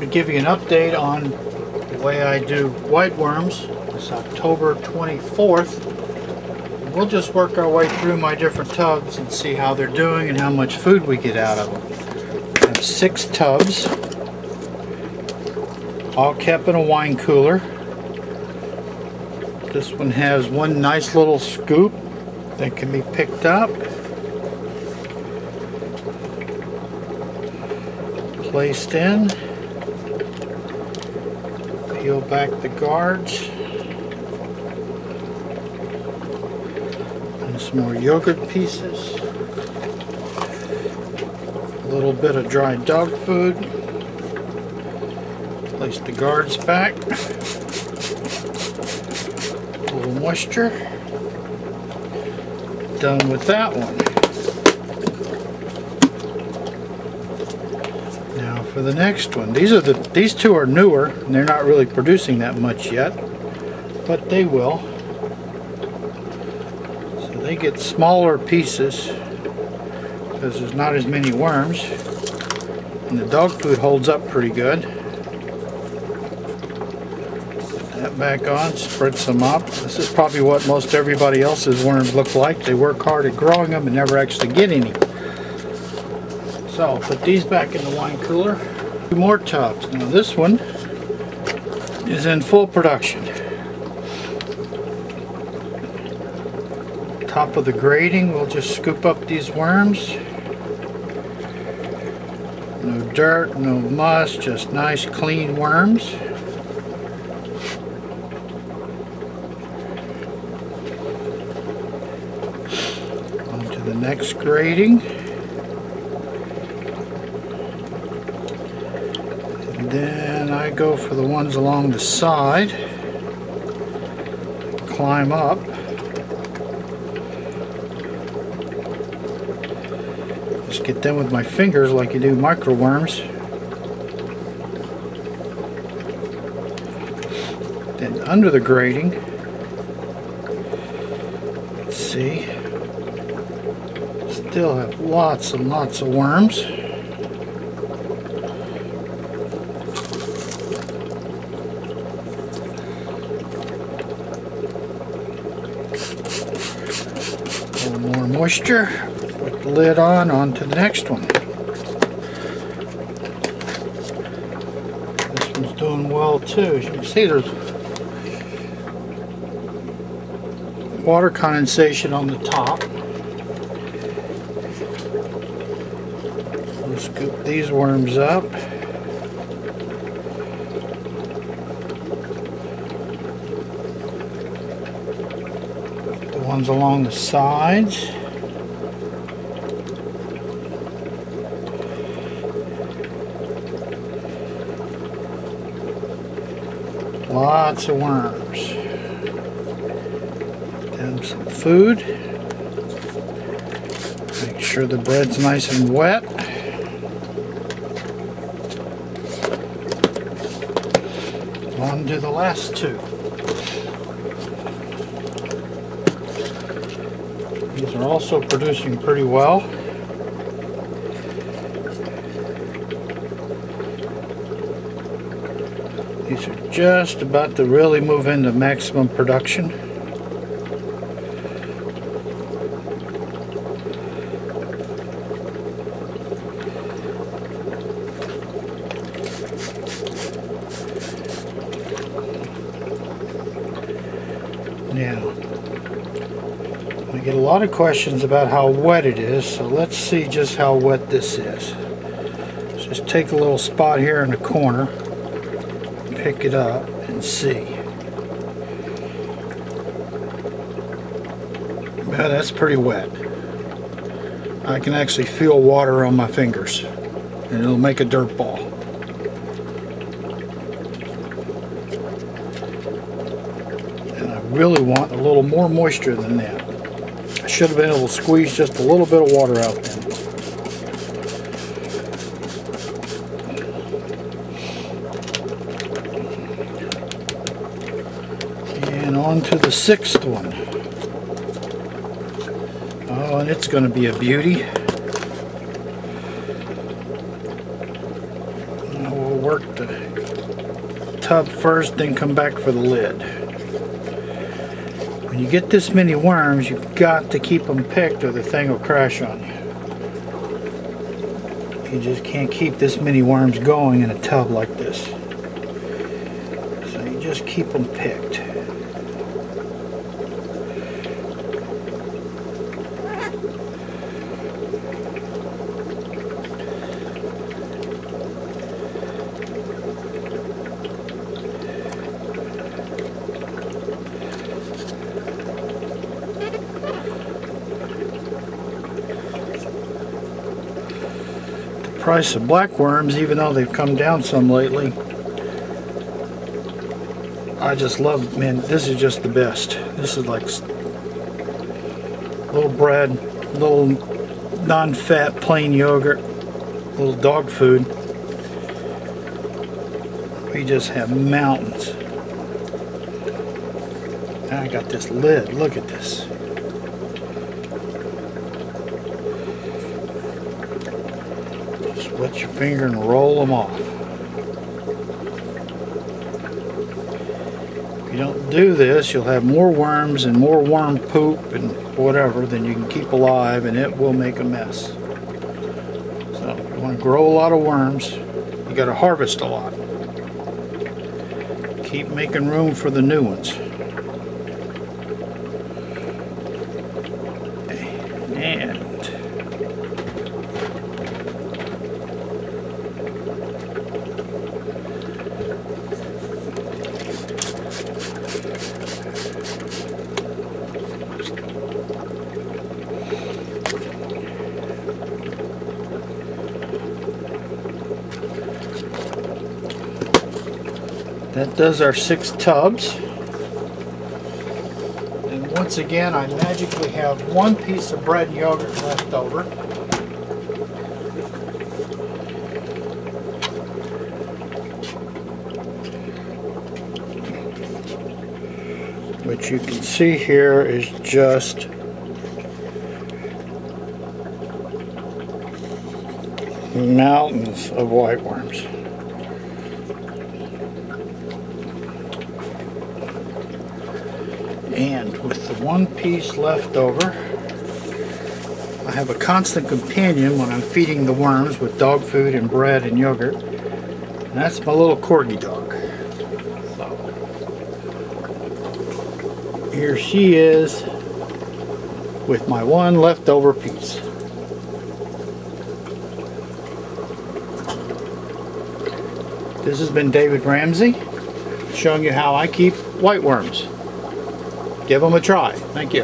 to give you an update on the way I do whiteworms. It's October 24th. We'll just work our way through my different tubs and see how they're doing and how much food we get out of them. I have 6 tubs, all kept in a wine cooler. This one has one nice little scoop that can be picked up, placed in, peel back the guards, and some more yogurt pieces, a little bit of dried dog food, place the guards back, a little moisture. Done with that one. Now for the next one. These two are newer and they're not really producing that much yet, but they will. So they get smaller pieces because there's not as many worms, and the dog food holds up pretty good. That back on, spread some up. This is probably what most everybody else's worms look like. They work hard at growing them and never actually get any. So put these back in the wine cooler. 2 more tubs. Now this one is in full production. Top of the grating, we'll just scoop up these worms. No dirt, no muss, just nice clean worms. Onto the next grating. Then I go for the ones along the side, climb up, just get them with my fingers like you do microworms. Then under the grating, let's see, still have lots and lots of worms. More moisture, put the lid onto the next one. This one's doing well too. As you can see, there's water condensation on the top. We'll scoop these worms up. Ones along the sides. Lots of worms. Then some food. Make sure the bread's nice and wet. On to the last 2. These are also producing pretty well. These are just about to really move into maximum production. Now, I get a lot of questions about how wet it is, so let's see just how wet this is. Just take a little spot here in the corner, pick it up and see. Yeah, that's pretty wet. I can actually feel water on my fingers, and it'll make a dirt ball. And I really want a little more moisture than that. I should have been able to squeeze just a little bit of water out then. And on to the 6th one. Oh, and it's going to be a beauty. Now we'll work the tub first, then come back for the lid. When you get this many worms, you've got to keep them picked or the thing will crash on you. You just can't keep this many worms going in a tub like this. So you just keep them picked. Price of black worms, even though they've come down some lately, I just love, man, this is just the best. This is like little bread, little non-fat plain yogurt, little dog food. We just have mountains. And I got this lid, look at this. Wet your finger and roll them off. If you don't do this, you'll have more worms and more worm poop and whatever than you can keep alive, and it will make a mess. So if you want to grow a lot of worms, you got to harvest a lot. Keep making room for the new ones. And that does our 6 tubs. And once again, I magically have 1 piece of bread and yogurt left over. What you can see here is just mountains of whiteworms. And with the 1 piece left over, I have a constant companion when I'm feeding the worms with dog food and bread and yogurt. And that's my little corgi dog. So here she is with my 1 leftover piece. This has been David Ramsey showing you how I keep whiteworms. Give them a try. Thank you.